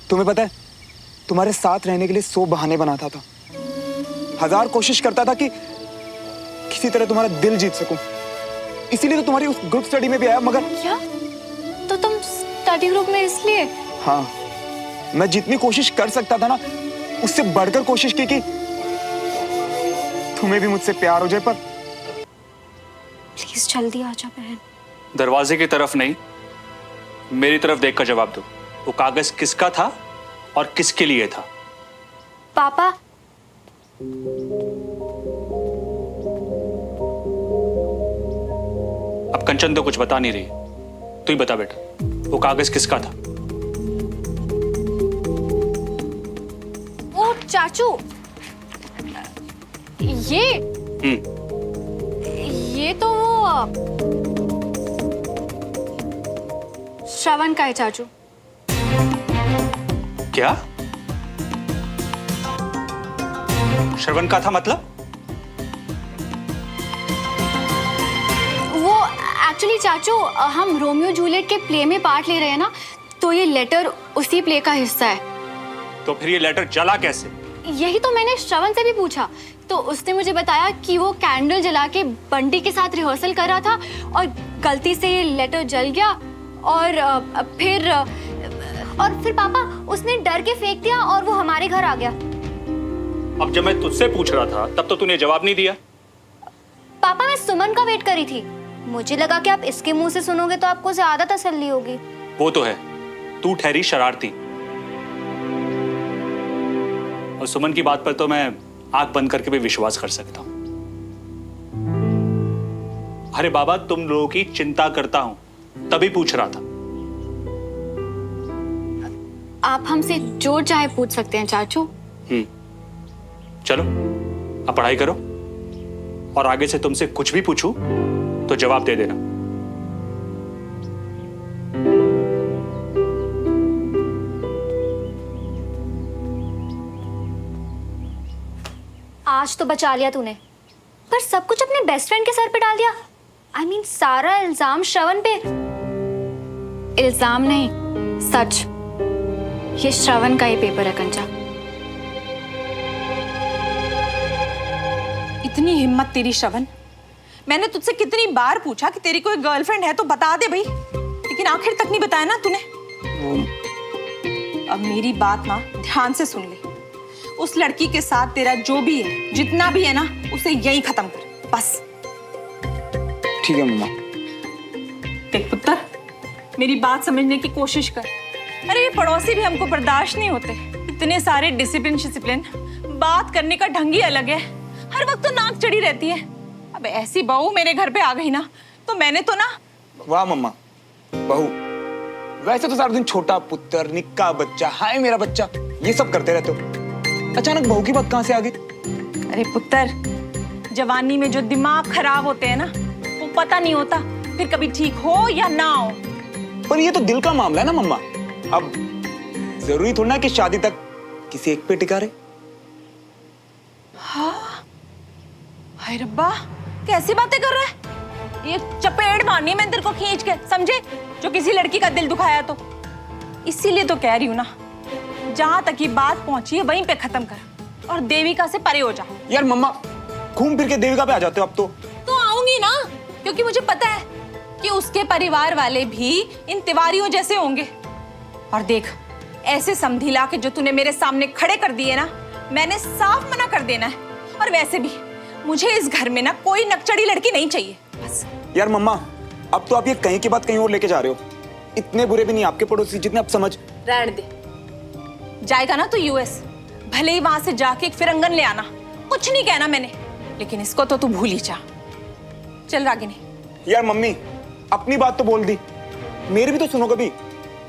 तुम्हें पता है, तुम्हारे साथ रहने के लिए 100 बहाने बनाता था, 1000 कोशिश करता था कि किसी तरह तुम्हारा दिल जीत सकूं। इसीलिए तो तुम्हारी उस ग्रुप स्टडी में भी आया। मगर क्या? तो तुम स्टडी ग्रुप में इसलिए? हाँ, मैं जितनी कोशिश कर सकता था ना, उससे बढ़कर कोशिश की कि तुम्हें भी मुझसे प्यार हो जाए। पर प्लीज जल्दी आ जा बहन। दरवाजे की तरफ नहीं, मेरी तरफ देखकर जवाब दो। वो कागज किसका था और किसके लिए था? पापा, अब कंचन तो कुछ बता नहीं रही, तू ही बता बेटा, वो कागज किसका था? ओ चाचू, ये तो वो श्रवण का है चाचू। क्या? श्रवण का था मतलब? वो एक्चुअली चाचू, हम रोमियो जूलियट के प्ले में पार्ट ले रहे हैं ना, तो ये लेटर उसी प्ले का हिस्सा है। तो फिर ये लेटर जला कैसे? यही तो मैंने श्रवण से भी पूछा, तो उसने मुझे बताया कि वो कैंडल जला के बंटी के साथ रिहर्सल कर रहा था और गलती से ये लेटर जल गया और फिर पापा उसने डर के फेंक दिया और वो हमारे घर आ गया। अब जब मैं तुझसे पूछ रहा था तब तो तूने जवाब नहीं दिया। पापा, मैं सुमन का वेट कर रही थी, मुझे लगा कि आप इसके मुंह से सुनोगे तो आपको ज्यादा तसल्ली होगी। वो तो है, तू ठहरी शरारती, और सुमन की बात पर तो मैं आंख बंद करके भी विश्वास कर सकता हूं। अरे बाबा, तुम लोगों की चिंता करता हूं तभी पूछ रहा था। आप हमसे जो चाहे पूछ सकते हैं चाचू। चलो अब पढ़ाई करो, और आगे से तुमसे कुछ भी पूछूं तो जवाब दे देना। आज तो बचा लिया तूने, पर सब कुछ अपने बेस्ट फ्रेंड के सर पे डाल दिया। I mean, सारा इल्जाम श्रवण पे। इल्जाम नहीं, सच। ये श्रवण का ही पेपर है कंचा। इतनी हिम्मत तेरी श्रवण, मैंने तुझसे कितनी बार पूछा कि तेरी कोई गर्लफ्रेंड है तो बता दे भाई, लेकिन आखिर तक नहीं बताया ना तूने। अब मेरी बात ना ध्यान से सुन ले, उस लड़की के साथ तेरा जो भी है, जितना भी है ना, उसे यहीं खत्म कर बस। ठीक है मम्मा। देख पुत्र, मेरी बात समझने की कोशिश कर। अरे ये पड़ोसी भी हमको बर्दाश्त नहीं होते, इतने सारे डिसिप्लिन, बात करने का ढंग ही अलग है, हर वक्त तो नाक चढ़ी रहती है। अब ऐसी बहू मेरे घर पे आ गई ना, तो मैंने तो ना। वाह मम्मा, बहू। वैसे तो सारा दिन छोटा पुत्र, निक्का बच्चा, हाय मेरा बच्चा, ये सब करते रहते हो। अचानक बहू की बात कहां से आ गई? अरे पुत्र, जवानी में जो दिमाग खराब होते हैं ना, वो पता नहीं होता फिर कभी ठीक हो या ना हो। पर ये तो दिल का मामला है ना मम्मा। अब जरूरी थोड़ा ना कि शादी तक किसी एक पे टिका रहे। हाँ, हाय रब्बा, कैसी बातें कर रहा है? ये चपेट मारनी है मैं तेरे को खींच के, समझे? जो किसी लड़की का दिल दुखाया तो। इसीलिए तो कह रही हूँ ना, जहां तक ये बात पहुंची है वहीं पे खत्म कर और देविका से परे हो जा। यार मम्मा, घूम फिर के देविका पे आ जाते हो अब तो आऊंगी ना, क्योंकि मुझे पता है कि उसके परिवार वाले भी इन तिवारियों जैसे होंगे। और देख, ऐसे समधी ला के जो तूने मेरे सामने खड़े कर दिए ना, मैंने साफ मना कर देना है। और वैसे भी मुझे इस घर में ना कोई नकचड़ी लड़की नहीं चाहिए, बस। यार मम्मा, अब तो आप ये कहीं की बात कहीं और लेके जा रहे हो। इतने बुरे भी नहीं आपके पड़ोसी जितने आप समझ। रहने दे, जाएगा ना तो यूएस, भले ही वहां से जाके एक फिरंगन ले आना, कुछ नहीं कहना मैंने, लेकिन इसको तो तू भूल ही जा। चल रागिनी। यार मम्मी, अपनी बात तो बोल दी, मेरी भी तो सुनो कभी।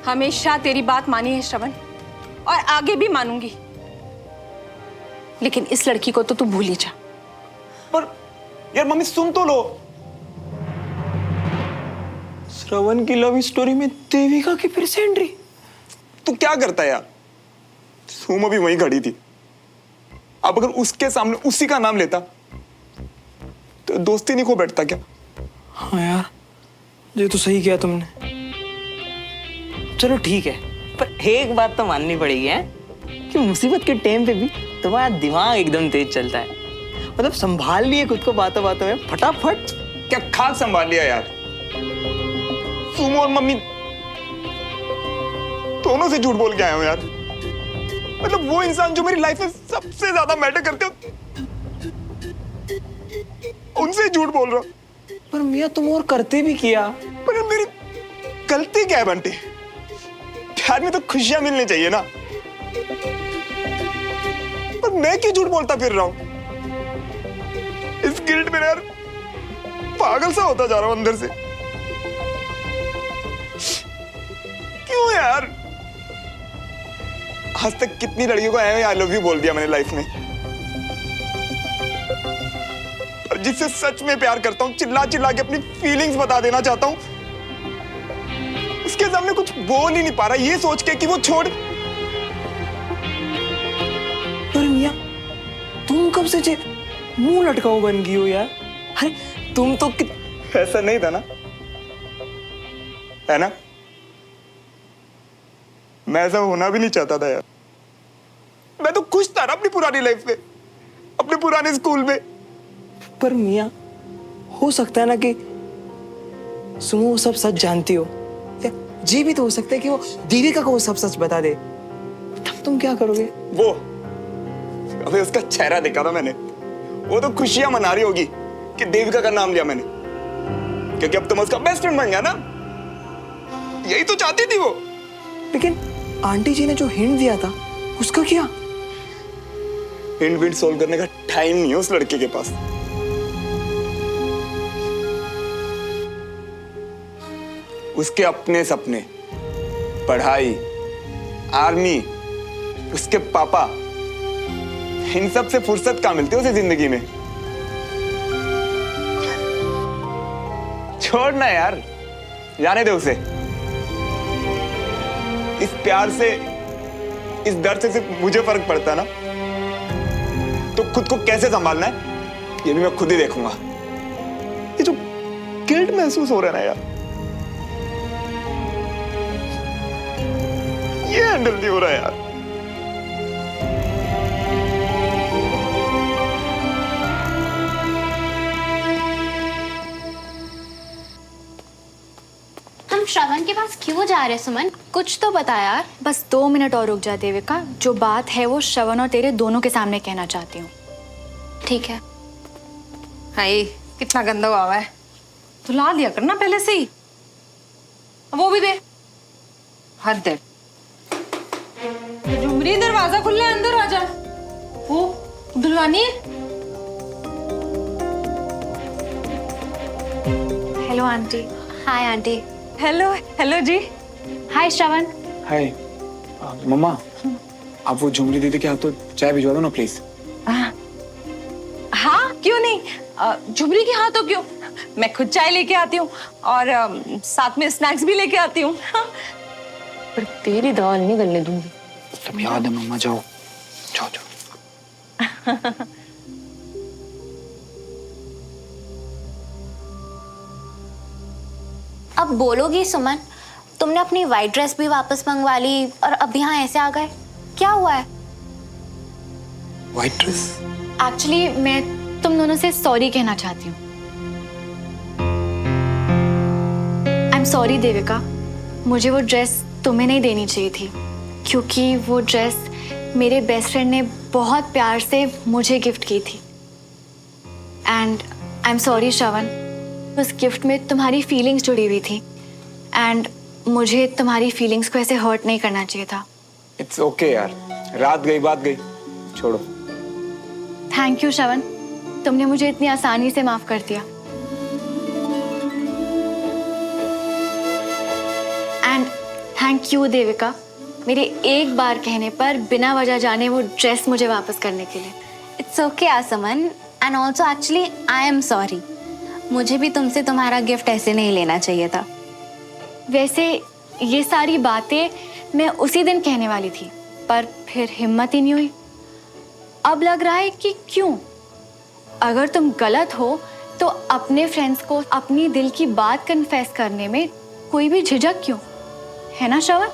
हमेशा तेरी बात मानी है श्रवण, और आगे भी मानूंगी, लेकिन इस लड़की को तो तू भूल ही जा। पर यार मम्मी, सुन तो लो। श्रवण की लव स्टोरी में देविका की फिर से एंट्री। तू क्या करता है यार? सुम अभी वहीं खड़ी थी, अब अगर उसके सामने उसी का नाम लेता तो दोस्ती नहीं खो बैठता क्या? हाँ यार, ये तो सही किया तुमने। चलो ठीक है, पर एक बात तो माननी पड़ेगी है कि मुसीबत के टाइम पे भी तुम्हारा दिमाग एकदम तेज चलता है। मतलब संभाल लिए खुद को बातों बातों में फटाफट। क्या खाक संभाल लिया यार। सुमो और मम्मी दोनों से झूठ बोल के आया हूं यार। मतलब वो इंसान जो मेरी लाइफ में सबसे ज्यादा मैटर करते हो, उनसे झूठ बोल रहा हूं। पर मियाँ तुम और करते भी किया। पर मेरी गलती क्या है बंटी? प्यार में तो खुशियां मिलनी चाहिए ना। पर मैं क्यों झूठ बोलता फिर रहा हूं? इस गिल्ट में यार पागल सा होता जा रहा हूं अंदर से। क्यों यार? आज तक कितनी लड़कियों को आई लव यू बोल दिया मैंने लाइफ में, और जिससे सच में प्यार करता हूं, चिल्ला चिल्ला के अपनी फीलिंग्स बता देना चाहता हूं, उसके सामने कुछ बोल ही नहीं पा रहा, ये सोच के कि वो छोड़। पर मियाँ तुम कब से मुंह लटकाओ बन गई हो यार? अरे तुम तो ऐसा नहीं था ना, है ना? मैं ऐसा होना भी नहीं चाहता था यार। मैं तो खुश था ना अपनी पुरानी लाइफ में, अपने पुराने स्कूल में। पर मियाँ हो सकता है ना कि सुमो वो सब सच जानती हो, या जी भी तो हो सकता है कि वो देविका को वो सब सच बता दे, तब तुम क्या करोगे? वो अबे उसका चेहरा देखा था मैंने, वो तो खुशियां मना रही होगी कि देविका का नाम लिया मैंने, क्योंकि अब तुम उसका बेस्ट फ्रेंड बन गया ना। यही तो चाहती थी वो। लेकिन आंटी जी ने जो हिंट दिया था उसका क्या? हिंट विंट सोल्व करने का टाइम नहीं है उस लड़के के पास। उसके अपने सपने, पढ़ाई, आर्मी, उसके पापा, इन सब से फुर्सत कहाँ मिलती है उसे जिंदगी में। छोड़ना यार, जाने दे उसे। इस प्यार से, इस दर्द से सिर्फ मुझे फर्क पड़ता है ना, तो खुद को कैसे संभालना है ये भी मैं खुद ही देखूंगा। ये जो गिल्ट महसूस हो रहा है ना यार, ये हैंडल नहीं हो रहा है यार। हम श्रवण के पास क्यों जा रहे हैं सुमन? कुछ तो बता यार। बस 2 मिनट और रुक जा देविका, जो बात है वो श्रवण और तेरे दोनों के सामने कहना चाहती हूँ। ठीक है? हाय कितना गंदा हुआ है। धुला दिया करना पहले से ही। वो भी दे। हद है। झुमरी दरवाजा खुला है, अंदर आ जा। वो धुलवानी है। Hello aunty. Hi aunty. Hello hello जी। हाय श्रवण। हाय मम्मा, आप वो झुमरी दीदी के हाथ तो चाय भिजवा दो ना प्लीज। हाँ क्यों नहीं, झुमरी के हाथों क्यों, मैं खुद चाय लेके आती हूँ और साथ में स्नैक्स भी लेके आती हूँ। पर तेरी दाल नहीं गलने दूंगी। सब याद है मम्मा, जाओ जाओ जाओ। अब बोलोगी सुमन, तुमने अपनी वाइट ड्रेस भी वापस मंगवा ली और अब यहाँ ऐसे आ गए, क्या हुआ है? White dress? एक्चुअली मैं तुम दोनों से सॉरी कहना चाहती हूँ। आई एम सॉरी देविका, मुझे वो ड्रेस तुम्हें नहीं देनी चाहिए थी, क्योंकि वो ड्रेस मेरे बेस्ट फ्रेंड ने बहुत प्यार से मुझे गिफ्ट की थी। एंड आई एम सॉरी श्रवण, उस गिफ्ट में तुम्हारी फीलिंग्स जुड़ी हुई थी एंड मुझे तुम्हारी फीलिंग्स को ऐसे हर्ट नहीं करना चाहिए था। इट्स ओके यार, रात गई बात गई, छोड़ो। थैंक यू श्रवण, तुमने मुझे इतनी आसानी से माफ कर दिया। एंड थैंक यू देविका, मेरे एक बार कहने पर बिना वजह जाने वो ड्रेस मुझे वापस करने के लिए। It's okay Asman, and also actually I am sorry. मुझे भी तुमसे तुम्हारा गिफ्ट ऐसे नहीं लेना चाहिए था। वैसे ये सारी बातें मैं उसी दिन कहने वाली थी, पर फिर हिम्मत ही नहीं हुई। अब लग रहा है कि क्यों, अगर तुम गलत हो तो अपने फ्रेंड्स को अपनी दिल की बात कन्फेस करने में कोई भी झिझक क्यों, है ना श्रवण?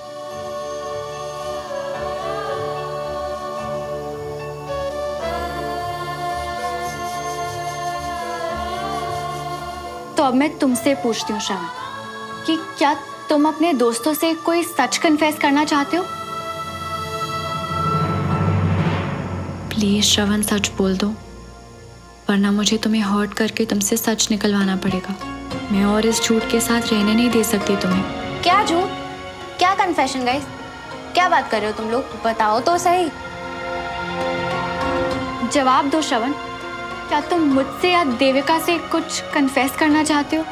तो अब मैं तुमसे पूछती हूँ श्रवण कि क्या तुम अपने दोस्तों से कोई सच कन्फेस करना चाहते हो? प्लीज श्रवण सच बोल दो, वरना मुझे तुम्हें हर्ट करके तुमसे सच निकलवाना पड़ेगा। मैं और इस झूठ के साथ रहने नहीं दे सकती तुम्हें। क्या झूठ? क्या कन्फेशन गाइस? क्या बात कर रहे हो तुम लोग? बताओ तो सही। जवाब दो श्रवण, क्या तुम मुझसे या देविका से कुछ कन्फेस करना चाहते हो?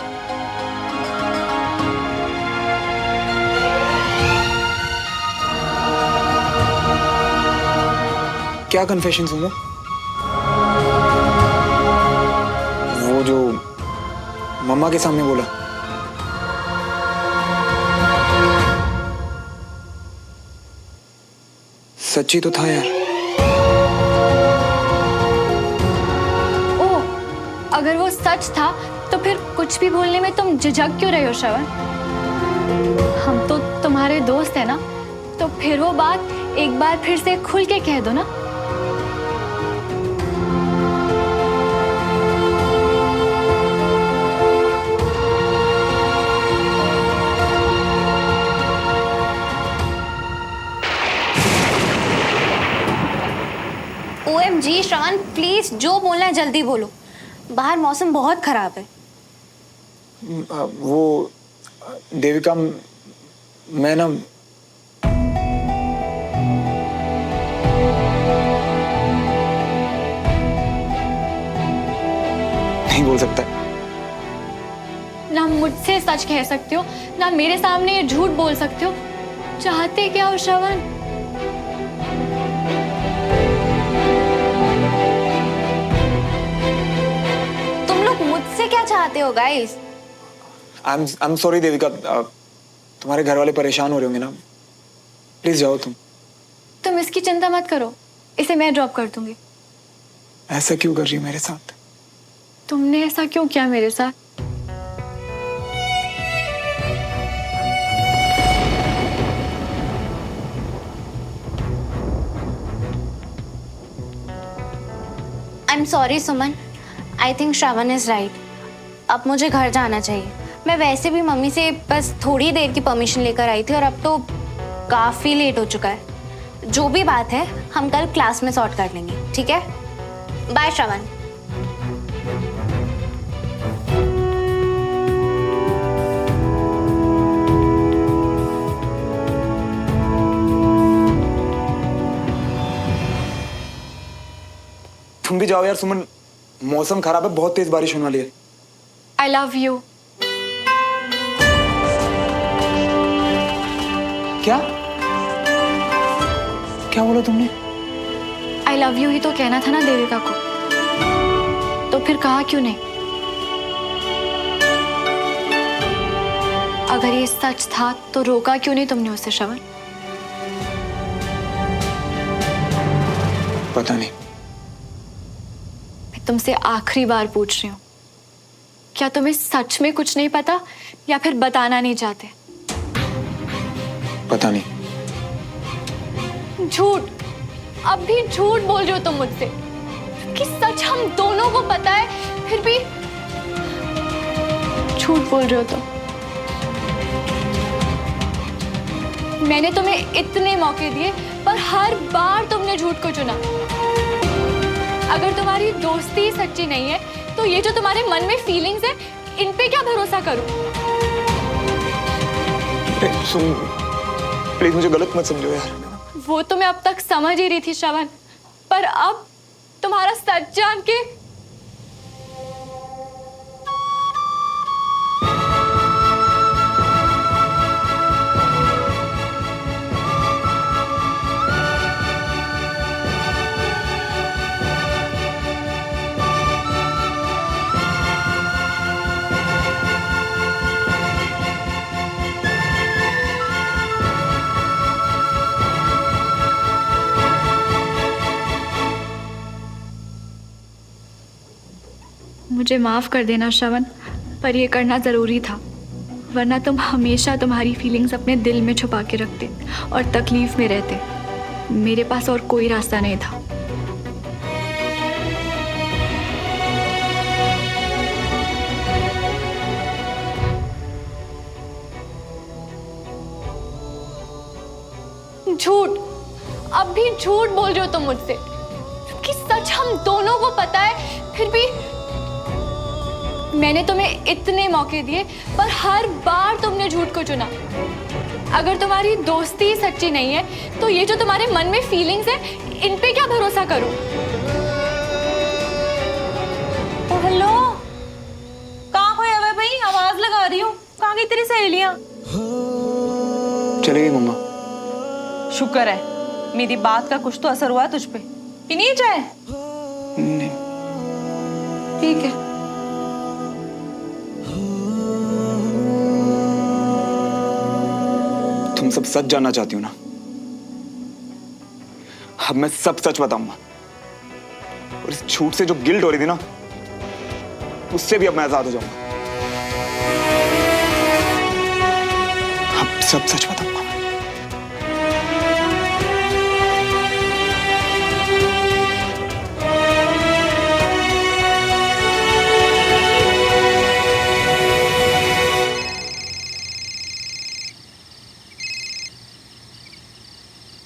क्या कन्फेशन सुनो? वो जो मम्मा के सामने बोला। सच्ची तो था यार। ओ, अगर वो सच था तो फिर कुछ भी बोलने में तुम झिझक क्यों रहे हो श्रवण? हम तो तुम्हारे दोस्त हैं ना, तो फिर वो बात एक बार फिर से खुल के कह दो ना। OMG श्रवण, प्लीज जो बोलना है जल्दी बोलो। बाहर मौसम बहुत खराब है। वो देविका, मैं ना नहीं बोल सकता। ना मुझसे सच कह सकते हो, ना मेरे सामने ये झूठ बोल सकते हो। चाहते क्या हो श्रवण? तुम लोग मुझसे क्या चाहते हो guys? I am sorry Devika, तुम्हारे घर वाले परेशान हो रहे होंगे ना। प्लीज जाओ तुम। तुम इसकी चिंता मत करो, इसे मैं ड्रॉप कर दूंगी। ऐसा क्यों कर रही हो मेरे साथ? तुमने ऐसा क्यों किया मेरे साथ? I'm sorry Suman, I think Shravan is right. अब मुझे घर जाना चाहिए। मैं वैसे भी मम्मी से बस थोड़ी देर की परमिशन लेकर आई थी और अब तो काफी लेट हो चुका है। जो भी बात है हम कल क्लास में सॉर्ट कर लेंगे, ठीक है? बाय श्रवण। तुम भी जाओ यार सुमन, मौसम खराब है, बहुत तेज बारिश होने वाली है। I love you. क्या क्या बोला तुमने? आई लव यू ही तो कहना था ना देविका को, तो फिर कहा क्यों नहीं? अगर ये सच था तो रोका क्यों नहीं तुमने उसे श्रवण? पता नहीं। मैं तुमसे आखिरी बार पूछ रही हूँ, क्या तुम्हें सच में कुछ नहीं पता या फिर बताना नहीं चाहते? पता नहीं। झूठ, अब भी झूठ बोल रहे हो तुम मुझसे कि सच हम दोनों को पता है, फिर भी झूठ बोल रहे हो तुम। मैंने तुम्हें इतने मौके दिए पर हर बार तुमने झूठ को चुना। अगर तुम्हारी दोस्ती ही सच्ची नहीं है तो ये जो तुम्हारे मन में फीलिंग्स है, इन पे क्या भरोसा करूं? सुन, प्लीज मुझे गलत मत समझो यार। वो तो मैं अब तक समझ ही रही थी श्रवण, पर अब तुम्हारा सच जान के मुझे माफ कर देना श्रवण, पर ये करना जरूरी था, वरना तुम हमेशा तुम्हारी फीलिंग्स अपने दिल में छुपा के रखते और तकलीफ में रहते। मेरे पास और कोई रास्ता नहीं था। झूठ, अब भी झूठ बोल रहे हो तुम मुझसे, कि सच हम दोनों को पता है, फिर भी मैंने तुम्हें इतने मौके दिए पर हर बार तुमने झूठ को चुना। अगर तुम्हारी दोस्ती ही सच्ची नहीं है तो ये जो तुम्हारे मन में फीलिंग्स है, इन पे क्या भरोसा करूं? हेलो, कहाँ खोया हुआ है भाई? आवाज लगा रही हूँ, कहाँ गई तेरी सहेलियां? चली गई मम्मा। शुक्र है मेरी बात का कुछ तो असर हुआ तुझ पे। पीनी है चाय? नहीं। ठीक है। तुम सब सच जानना चाहती हो ना? अब मैं सब सच बताऊंगा। और इस झूठ से जो गिल्ट हो रही थी ना, उससे भी अब मैं आजाद हो जाऊंगा। अब सब सच बताऊंगा।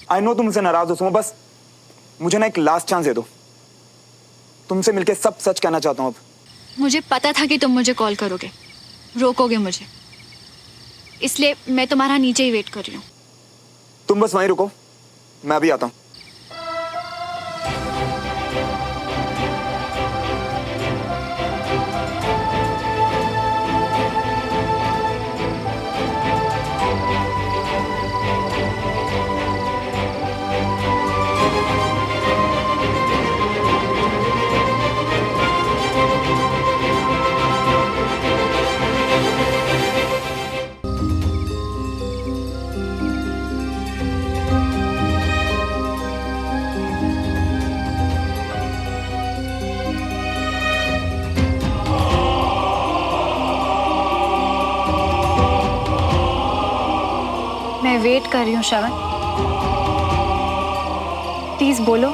आई नो तुम मुझसे नाराज हो सुमो, बस मुझे ना एक लास्ट चांस दे दो। तुमसे मिलके सब सच कहना चाहता हूं अब। मुझे पता था कि तुम मुझे कॉल करोगे, रोकोगे मुझे, इसलिए मैं तुम्हारा नीचे ही वेट कर रही हूँ। तुम बस वहीं रुको, मैं अभी आता हूं। मैं वेट कर रही हूँ श्रवण, प्लीज बोलो।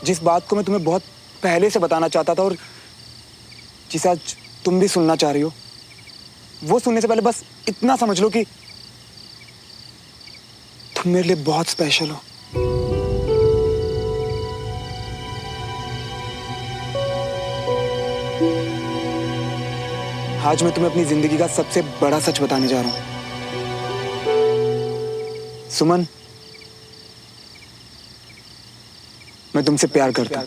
जिस बात को मैं तुम्हें बहुत पहले से बताना चाहता था और जिसे आज तुम भी सुनना चाह रही हो, वो सुनने से पहले बस इतना समझ लो कि तुम मेरे लिए बहुत स्पेशल हो। आज मैं तुम्हें अपनी जिंदगी का सबसे बड़ा सच बताने जा रहा हूं। सुमन, मैं तुमसे प्यार करता हूं।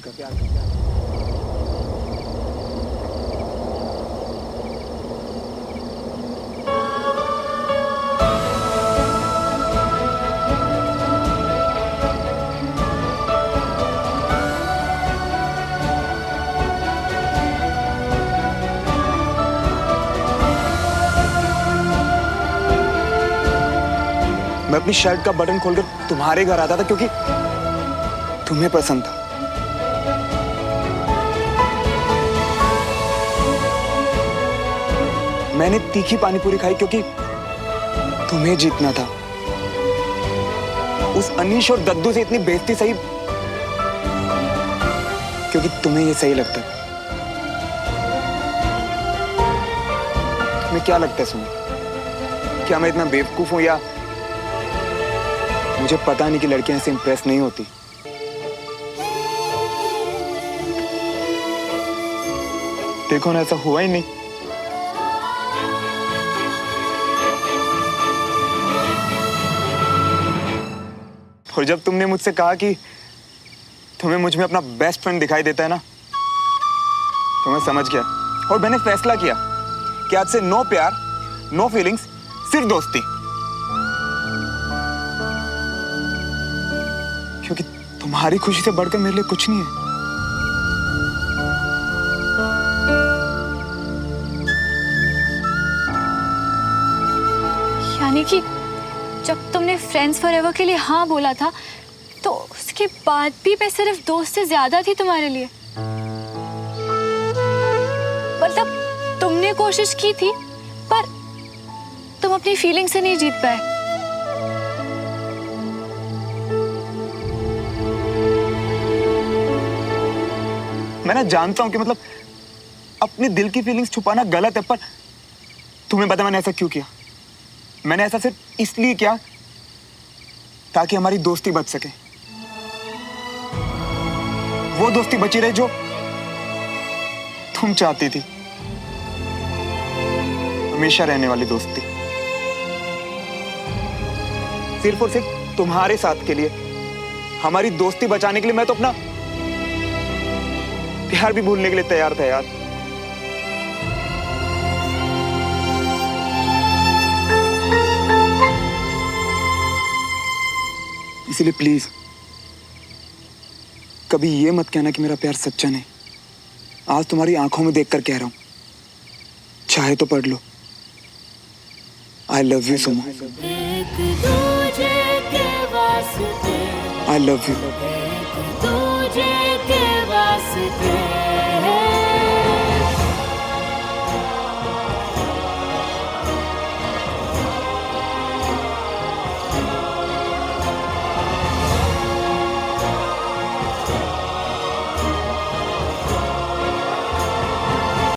मैं अपनी शर्ट का बटन खोलकर तुम्हारे घर आता था क्योंकि तुम्हें पसंद था। मैंने तीखी पानीपुरी खाई क्योंकि तुम्हें जीतना था। उस अनीश और दद्दू से इतनी बेइज्जती सही क्योंकि तुम्हें ये सही लगता था। तुम्हें क्या लगता है सुनो, क्या मैं इतना बेवकूफ हूं या मुझे पता नहीं कि लड़कियां ऐसे इंप्रेस नहीं होती? देखो ना, ऐसा हुआ ही नहीं। और जब तुमने मुझसे कहा कि तुम्हें मुझ में अपना बेस्ट फ्रेंड दिखाई देता है ना, तो मैं समझ गया और मैंने फैसला किया कि आज से नो प्यार, नो फीलिंग्स, सिर्फ दोस्ती। क्योंकि तुम्हारी खुशी से बढ़कर मेरे लिए कुछ नहीं है। यानी कि जब तुमने फ्रेंड्स फॉरएवर के लिए हाँ बोला था, तो उसके बाद भी मैं सिर्फ दोस्त से ज्यादा थी तुम्हारे लिए। मतलब तुमने कोशिश की थी पर तुम अपनी फीलिंग से नहीं जीत पाए। मैं ना जानता हूं कि मतलब अपने दिल की फीलिंग्स छुपाना गलत है, पर तुम्हें पता मैंने ऐसा क्यों किया? मैंने ऐसा सिर्फ इसलिए किया ताकि हमारी दोस्ती बच सके, वो दोस्ती बची रहे जो तुम चाहती थी, हमेशा रहने वाली दोस्ती। सिर्फ और सिर्फ तुम्हारे साथ के लिए, हमारी दोस्ती बचाने के लिए मैं तो अपना प्यार भी भूलने के लिए तैयार था यार। इसीलिए प्लीज कभी ये मत कहना कि मेरा प्यार सच्चा नहीं। आज तुम्हारी आंखों में देखकर कह रहा हूं, चाहे तो पढ़ लो, आई लव यू सुमा, आई लव यू।